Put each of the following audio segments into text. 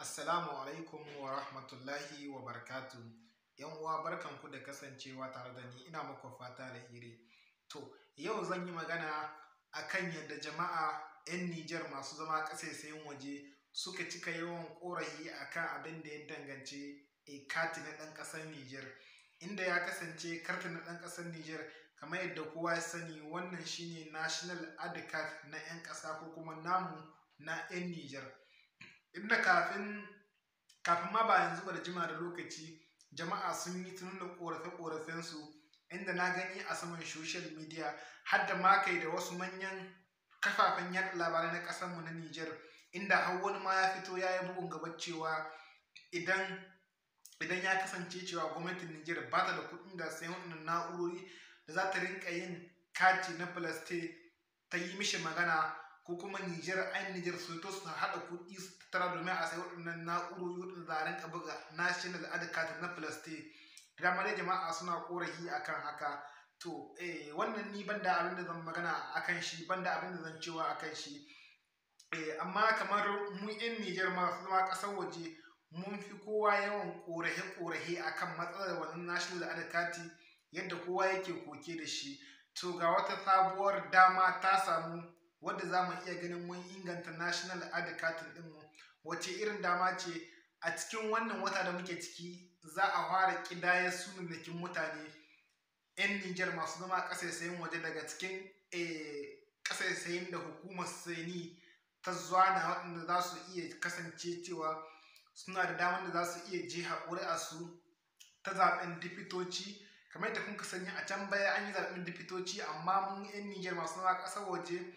Assalamu alaikum wa rahmatullahi wa barakatu. ‘Yan uwa barkanku da kasancewa tare da ni, ina muku fata alheri. To, yau zan yi magana akan yadda jama'a ‘yan Nijar masu zama ƙasashen waje suka cika yawan ƙorafi akan abin da ya danganci kati na ɗan ƙasar Nijar. Inda ya kasance karti na ɗan ƙasar Nijar kamar yadda kowa ya sani wannan shine National ID Card na ‘yan ƙasa ko kuma namu na ‘yan Nijar. Inda kafin ma ba yanzu ba da jima da lokaci jama'a sun yi nuna ƙorafe-ƙorafensu, inda na gani a saman social media har da ma kai da wasu manyan kafafen yaɗa labarai na ƙasarmu na Nijar, inda har wani ma ya fito ya yi bugun gaba cewa idan ya kasance cewa gwamnatin Nijar ba ta da kuɗin da sayan waɗannan na'urori da za ta rinƙa yin kati na filastin, ta yi mishi magana ko kuma Nijar su to su haɗa kuɗi su tattara domin a sayi waɗannan na'urori waɗanda za a rinka buga National ID Card na filastin. Dama dai jama'a suna ƙorafi akan haka. To wannan ni ban da abin da zan magana akan shi, ban da abin da zan cewa akan shi. Amma kamar mu 'yan Nijar masu zama ƙasar waje mun fi kowa yawan ƙorafe-ƙorafe akan matsalar wannan National ID Card, yadda kowa yake koke da shi. To ga wata sabuwar dama ta samu wadda za mu iya ganin mun inganta National ID Card ɗinmu. Wace irin dama ce? A cikin wannan wata da muke ciki za a fara ƙidayar sunannakin mutane 'yan Nijar masu zama ƙasashen waje daga cikin ƙasashen da hukumar Seni ta zana waɗanda za su iya kasance cewa suna da damar da za su iya jefa ƙuri'arsu ta zaɓen dipitoci. Kamar yadda kun sani a can baya an yi zaɓen dipitoci, amma mun 'yan Nijar masu zama ƙasar waje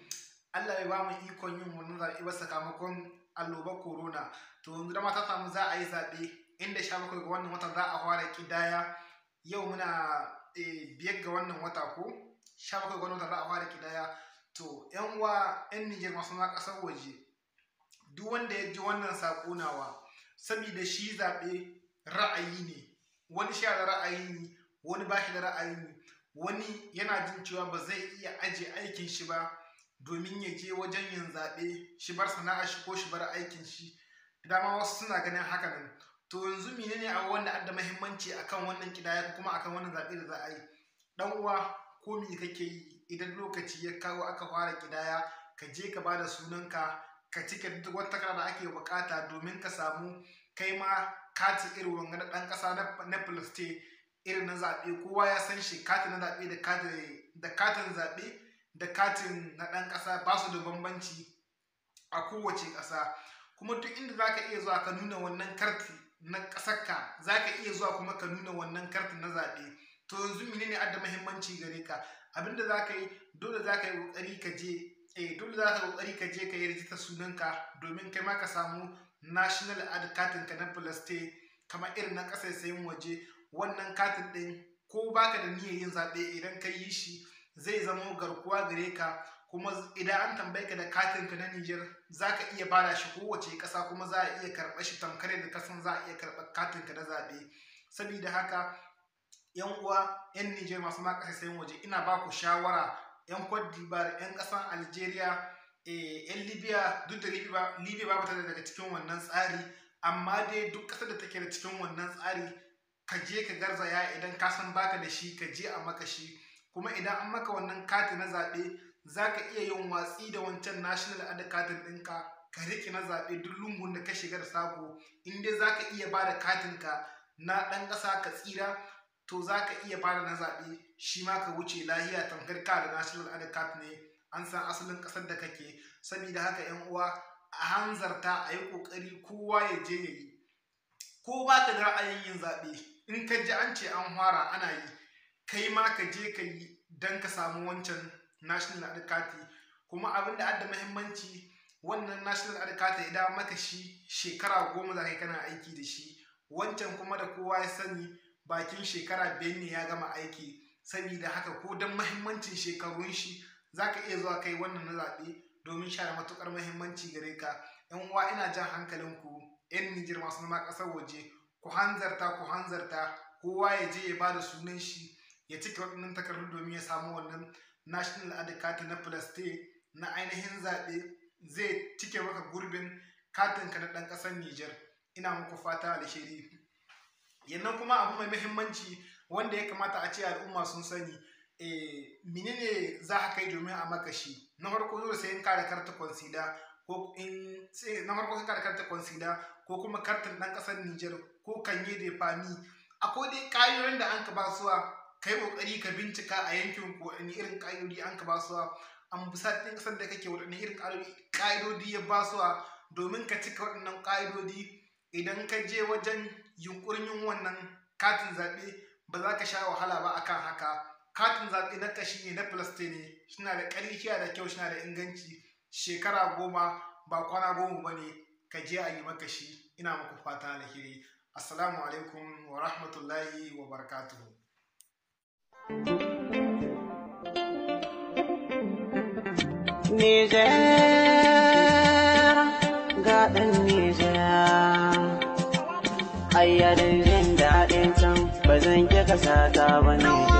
Allah bai ba mu ikon yin wannan zaɓe ba sakamakon annobar corona. To yanzu da ta samu za a yi zaɓe, inda 17 ga wannan wata za a fara ƙidaya. Yau muna 5 ga wannan wata ko 17 ga wannan wata za a fara ƙidaya. To 'yan uwa 'yan Nijar masu zama ƙasar waje, duk wanda ya ji wannan saƙo nawa, saboda shi zaɓe ra'ayi ne, wani shi da ra'ayi ne, wani ba shi da ra'ayi ne, wani yana jin cewa ba zai iya ajiye aikin shi ba domin ya je wajen yin zaɓe, shi bar sana'ar shi ko shi bar aikin shi. Dama wasu suna ganin haka nan. To yanzu menene abu wanda adda muhimmanci akan wannan ƙidaya ko kuma akan wannan zaɓe da za a yi? Dan uwa, ko me kake yi idan lokaci ya kawo aka fara ƙidaya, ka je ka bada sunanka, ka cike duk wata takarda da ake buƙata domin ka samu kai ma kati irin wanga na ɗan ƙasa na filastin irin na zaɓe. Kowa ya san shi, katin na zaɓe da katin zaɓe da katin na ɗan ƙasa ba su da bambanci a kowace ƙasa. Kuma duk inda za ka iya zuwa ka nuna wannan karti na ƙasarka, za ka iya zuwa kuma ka nuna wannan karti na zaɓe. To yanzu menene adda muhimmanci gare ka? Abinda za ka yi, dole za ka yi ƙoƙari ka je ka yi rijistar sunanka domin kai ma ka samu National ID Card ka na filastin kamar irin na ƙasashen waje. Wannan katin ɗin ko baka da niyyar yin zaɓe, idan ka yi shi zai zama garkuwa gare ka. Kuma idan an tambaye ka da katin ka na Nijar, za ka iya bada shi kowace ƙasa kuma za a iya karɓar shi tamkar da kasan za a iya karɓar katin ka na zaɓe. Saboda haka 'yan uwa 'yan Nijar masu ma ƙasashen waje, ina ba ku shawara, 'yan Cote d'Ivoire, 'yan ƙasar Algeria, 'yan Libya, duk da Libya ba ta daga cikin wannan tsari, amma dai duk ƙasar da take da cikin wannan tsari, ka je ka garzaya idan ka san baka da shi, ka je a maka shi. Kuma idan an maka wannan kati na zaɓe, za ka iya yin watsi da wancan National ID Card ɗinka, ka riƙe na zaɓe duk lungun da ka shiga da sako. In dai za ka iya ba da katinka na ɗan ƙasa ka tsira, to za ka iya ba da na zaɓe shi ma ka wuce lahiya tamkar ka da National ID Card ne, an san asalin ƙasar da kake. Saboda haka 'yan uwa, a hanzarta a yi ƙoƙari kowa ya je ya yi. Ko ba ka da ra'ayin yin zaɓe, in ka ji an ce an fara ana yi, kai ma ka je ka yi don ka samu wancan National ID Card. Kuma abin da adda muhimmanci, wannan National ID Card idan maka shi shekara 10 za ka yi kana aiki da shi. Wancan kuma da kowa ya sani bakin shekara 5 ne ya gama aiki. Saboda haka ko don muhimmancin shekarun shi za ka iya zuwa kai wannan na zaɓe domin shi da matuƙar muhimmanci gare ka. 'Yan uwa, ina jan hankalinku 'yan Nijar masu zama ƙasar waje, ku hanzarta kowa ya je ya bada sunan shi, ya cike waɗannan takardu domin ya samu wannan National ID Card na filastin na ainihin zaɓe. Zai cike maka gurbin katinka na ɗan ƙasar Nijar. ina muku fata alheri. Yannan kuma abu mai muhimmanci wanda ya kamata a ce al'umma sun sani, menene za ka kai domin a maka shi. Na farko dole sai in ka da karta konsila ko kuma kartin ɗan ƙasar Nijar ko kanye da fami. Akwai dai ƙa'idoyin da an ka ba suwa, ka yi ƙoƙari ka bincika a yankin ku waɗanne irin ƙa'idodi an ka ba suwa, ambasad ɗin ƙasar da kake waɗanne irin ƙa'idodi ya ba suwa, domin ka cika waɗannan ƙa'idodi. Idan ka je wajen yunƙurin yin wannan katin zaɓe ba za ka sha wahala ba akan haka. Katin zaɓe na kashi ne, na filaste ne, shina da ƙarfi, shina da kyau, shina da inganci. Shekara 10 ba kwana 10 ba ne, ka je a yi maka shi. Ina muku fata alheri. Assalamu alaikum wa rahmatullahi wa barakatuhu. Nijar, ga ɗan Nijar, ayyarin jin daɗin can ba zan ƙi ƙasa ta ba ne.